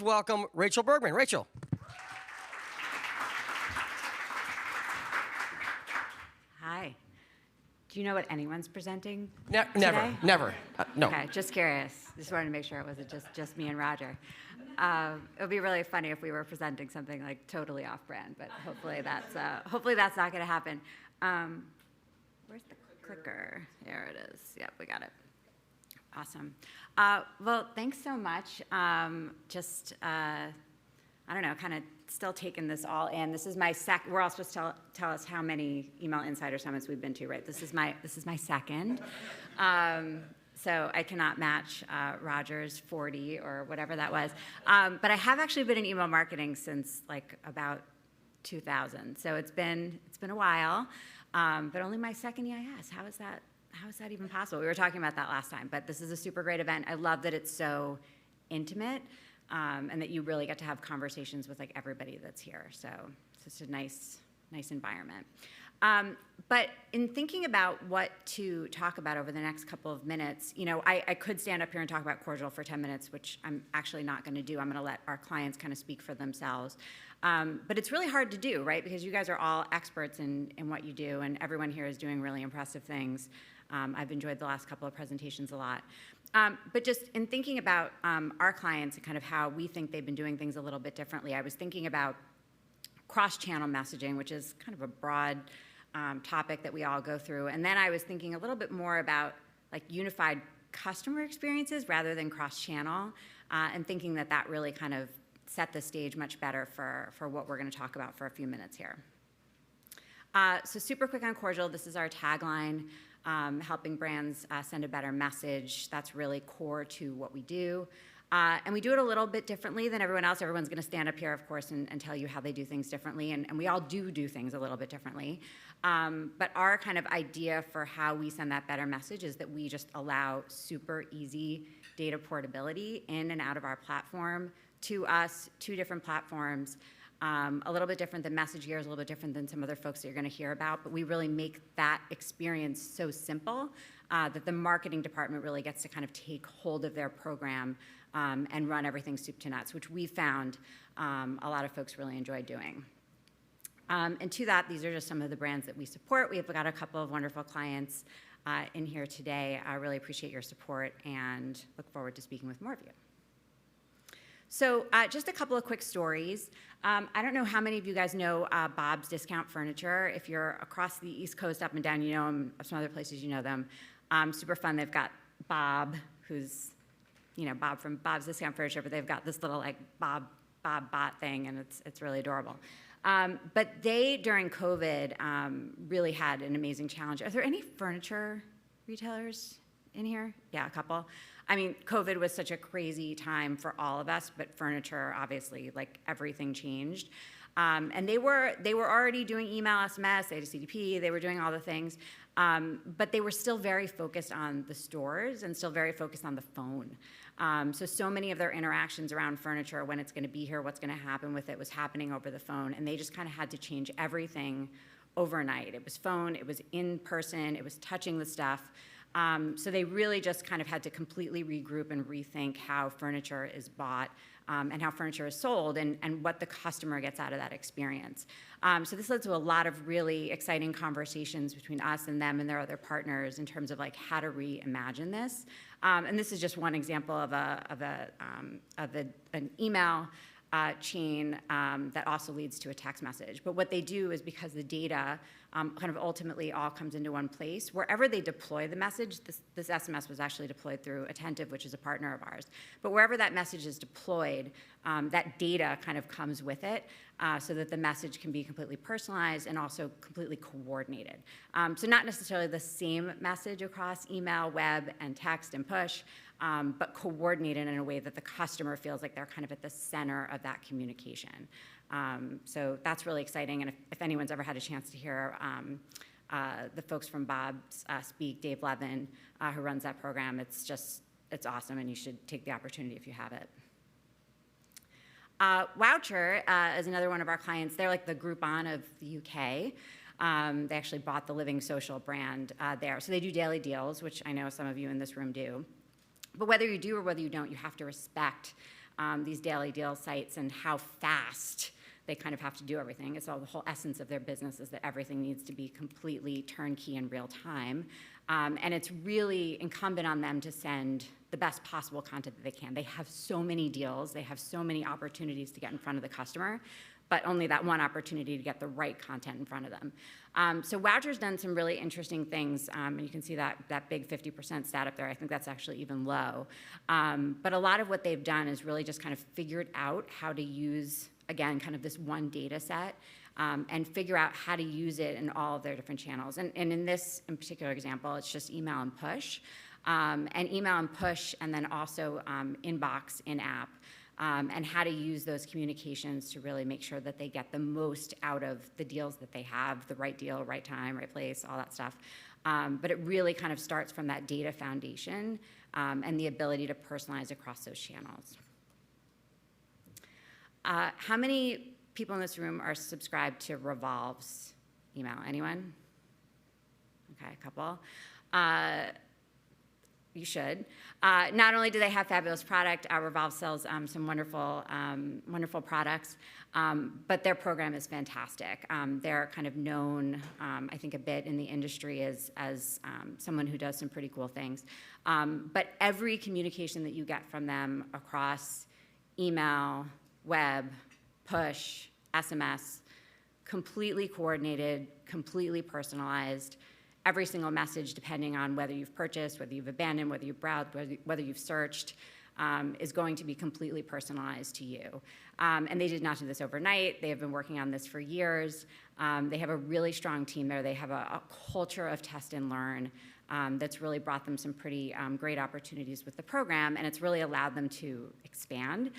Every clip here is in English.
Welcome Rachel Bergman. Rachel. Hi. Do you know what anyone's presenting Never, today? never. No. Okay, just curious. Just wanted to make sure it wasn't just me and Roger. It would be really funny if we were presenting something like totally off-brand, but hopefully that's not going to happen. Where's the clicker? There it is. Yep, we got it. Awesome. Well, thanks so much. I don't know, kind of still taking this all in. This is my we're all supposed to tell us how many Email Insider Summits we've been to, right? This is my second. So I cannot match Roger's 40 or whatever that was. But I have actually been in email marketing since like about 2000. So it's been a while, but only my second EIS. How is that even possible? We were talking about that last time, but this is a super great event. I love that it's so intimate, and that you really get to have conversations with like everybody that's here. So it's just a nice environment. But in thinking about what to talk about over the next couple of minutes, you know, I could stand up here and talk about Cordial for 10 minutes, which I'm actually not going to do. I'm going to let our clients kind of speak for themselves. But it's really hard to do, right? Because you guys are all experts in what you do, and everyone here is doing really impressive things. I've enjoyed the last couple of presentations a lot. But just in thinking about our clients and kind of how we think they've been doing things a little bit differently, I was thinking about cross-channel messaging, which is kind of a broad topic that we all go through. And then I was thinking a little bit more about like unified customer experiences rather than cross-channel, and thinking that really kind of set the stage much better for what we're going to talk about for a few minutes here. So super quick on Cordial, this is our tagline. Helping brands send a better message. That's really core to what we do. And we do it a little bit differently than everyone else. Everyone's going to stand up here, of course, and tell you how they do things differently. And we all do things a little bit differently. But our kind of idea for how we send that better message is that we just allow super easy data portability in and out of our platform to us, two different platforms. A little bit different than MessageGear, a little bit different than some other folks that you're going to hear about, but we really make that experience so simple that the marketing department really gets to kind of take hold of their program and run everything soup to nuts, which we found a lot of folks really enjoy doing. And to that, these are just some of the brands that we support. We've got a couple of wonderful clients in here today. I really appreciate your support and look forward to speaking with more of you. So just a couple of quick stories. I don't know how many of you guys know Bob's Discount Furniture. If you're across the East Coast up and down, you know them. Some other places, you know them. Super fun. They've got Bob, who's, you know, Bob from Bob's Discount Furniture, but they've got this little like Bob bot thing, and it's really adorable. But they, during COVID, really had an amazing challenge. Are there any furniture retailers in here? Yeah, a couple. I mean, COVID was such a crazy time for all of us, but furniture, obviously, like everything changed. And they were already doing email, SMS, they had a CDP, they were doing all the things, but they were still very focused on the stores and still very focused on the phone. So many of their interactions around furniture, when it's gonna be here, what's gonna happen with it, was happening over the phone, and they just kind of had to change everything overnight. It was phone, it was in person, it was touching the stuff. So they really just kind of had to completely regroup and rethink how furniture is bought and how furniture is sold and what the customer gets out of that experience. So this led to a lot of really exciting conversations between us and them and their other partners in terms of like how to reimagine this. And this is just one example of an email chain that also leads to a text message. But what they do is, because the data kind of ultimately all comes into one place, wherever they deploy the message, this SMS was actually deployed through Attentive, which is a partner of ours, but wherever that message is deployed, that data kind of comes with it so that the message can be completely personalized and also completely coordinated. So not necessarily the same message across email, web, and text and push, but coordinated in a way that the customer feels like they're kind of at the center of that communication. So that's really exciting, and if anyone's ever had a chance to hear the folks from Bob's speak, Dave Levin, who runs that program, it's awesome, and you should take the opportunity if you have it. Woucher is another one of our clients. They're like the Groupon of the UK. They actually bought the Living Social brand there. So they do daily deals, which I know some of you in this room do. But whether you do or whether you don't, you have to respect these daily deal sites and how fast they kind of have to do everything. It's all the whole essence of their business is that everything needs to be completely turnkey in real time. And it's really incumbent on them to send the best possible content that they can. They have so many deals, they have so many opportunities to get in front of the customer, but only that one opportunity to get the right content in front of them. So Woucher's done some really interesting things, and you can see that big 50% stat up there. I think that's actually even low. But a lot of what they've done is really just kind of figured out how to use, again, kind of this one data set, and figure out how to use it in all of their different channels. And in this in particular example, it's just email and push. And email and push, and then also inbox in-app, and how to use those communications to really make sure that they get the most out of the deals that they have, the right deal, right time, right place, all that stuff. But it really kind of starts from that data foundation and the ability to personalize across those channels. How many people in this room are subscribed to Revolve's email? Anyone? Okay, a couple. You should. Not only do they have fabulous product, Revolve sells some wonderful, wonderful products, but their program is fantastic. They're kind of known, I think, a bit in the industry as someone who does some pretty cool things. But every communication that you get from them across email, web, push, SMS, completely coordinated, completely personalized. Every single message, depending on whether you've purchased, whether you've abandoned, whether you've browsed, whether you've searched, is going to be completely personalized to you. And they did not do this overnight. They have been working on this for years. They have a really strong team there. They have a culture of test and learn that's really brought them some pretty great opportunities with the program, and it's really allowed them to expand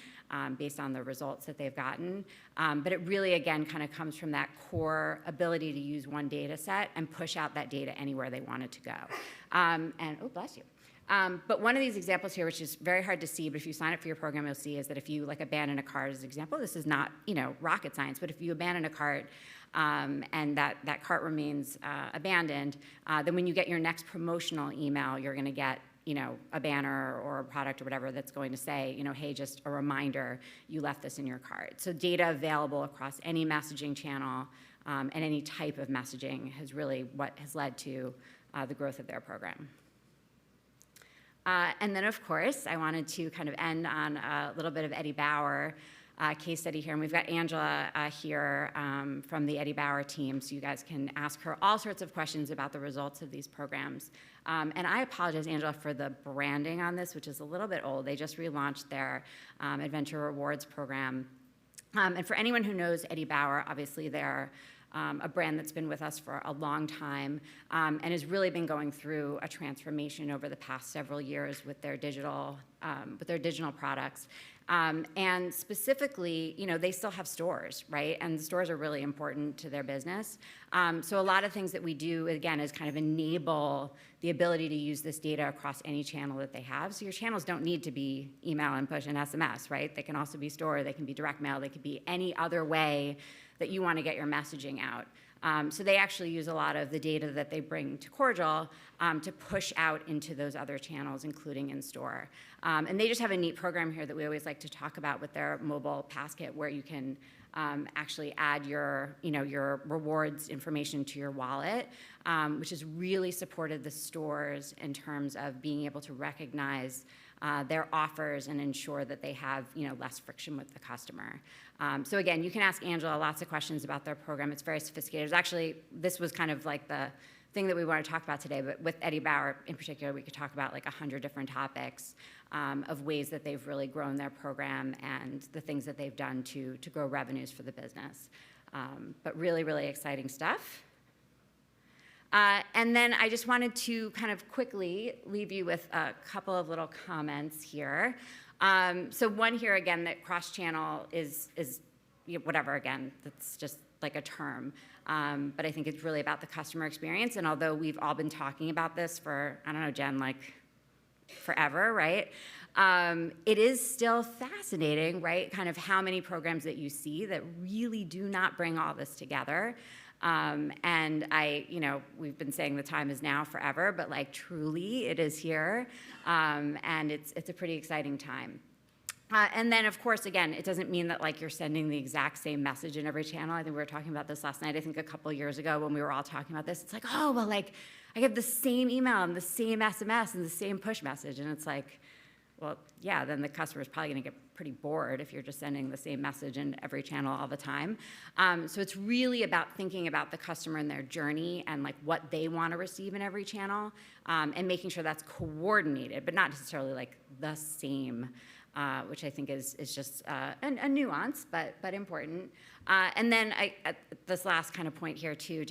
based on the results that they've gotten. But it really, again, kind of comes from that core ability to use one data set and push out that data anywhere they want it to go. And, oh, bless you. But one of these examples here, which is very hard to see, but if you sign up for your program, you'll see, is that if you abandon a cart as an example, this is not rocket science, but if you abandon a cart and that cart remains abandoned, then when you get your next promotional email, you're going to get a banner or a product or whatever that's going to say, hey, just a reminder, you left this in your cart. So data available across any messaging channel and any type of messaging is really what has led to the growth of their program. And then, of course, I wanted to kind of end on a little bit of Eddie Bauer case study here. And we've got Angela here from the Eddie Bauer team, so you guys can ask her all sorts of questions about the results of these programs. And I apologize, Angela, for the branding on this, which is a little bit old. They just relaunched their Adventure Rewards program. And for anyone who knows Eddie Bauer, obviously they're a brand that's been with us for a long time and has really been going through a transformation over the past several years with their digital products. And specifically, they still have stores, right? And stores are really important to their business. So a lot of things that we do, again, is kind of enable the ability to use this data across any channel that they have. So your channels don't need to be email and push and SMS, right? They can also be store, they can be direct mail, they could be any other way that you want to get your messaging out. So they actually use a lot of the data that they bring to Cordial to push out into those other channels, including in-store. And they just have a neat program here that we always like to talk about with their mobile pass kit, where you can actually add your rewards information to your wallet, which has really supported the stores in terms of being able to recognize their offers and ensure that they have less friction with the customer. So again, you can ask Angela lots of questions about their program. It's very sophisticated. This was kind of like the thing that we want to talk about today, but with Eddie Bauer in particular, we could talk about like 100 different topics of ways that they've really grown their program and the things that they've done to grow revenues for the business. But really, really exciting stuff. And then I just wanted to kind of quickly leave you with a couple of little comments here. So one here, again, that cross-channel is whatever, again, that's just like a term. But I think it's really about the customer experience. And although we've all been talking about this for, I don't know, Jen, like forever, right? It is still fascinating, right? Kind of how many programs that you see that really do not bring all this together. And we've been saying the time is now forever, but like truly it is here. And it's a pretty exciting time. And then, of course, again, it doesn't mean that like you're sending the exact same message in every channel. I think we were talking about this last night. I think a couple years ago when we were all talking about this, it's like, oh, well, like I get the same email and the same SMS and the same push message. And it's like, well, yeah, then the customer's probably going to get pretty bored if you're just sending the same message in every channel all the time. So it's really about thinking about the customer and their journey and like what they want to receive in every channel, and making sure that's coordinated, but not necessarily like the same, which I think is just a nuance, but important. And then this last kind of point here too,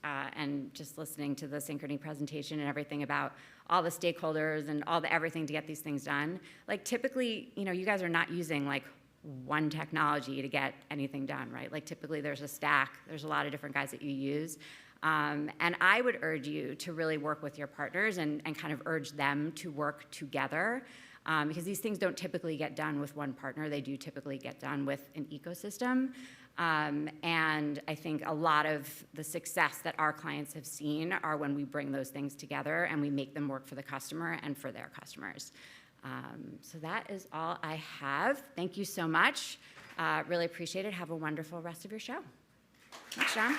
and just listening to the Synchrony presentation and everything about all the stakeholders and all the everything to get these things done. Like typically, you guys are not using like one technology to get anything done, right? Like typically there's a stack, there's a lot of different guys that you use. And I would urge you to really work with your partners and kind of urge them to work together. Because these things don't typically get done with one partner. They do typically get done with an ecosystem. And I think a lot of the success that our clients have seen are when we bring those things together and we make them work for the customer and for their customers. So that is all I have. Thank you so much. Really appreciate it. Have a wonderful rest of your show. Thanks, John.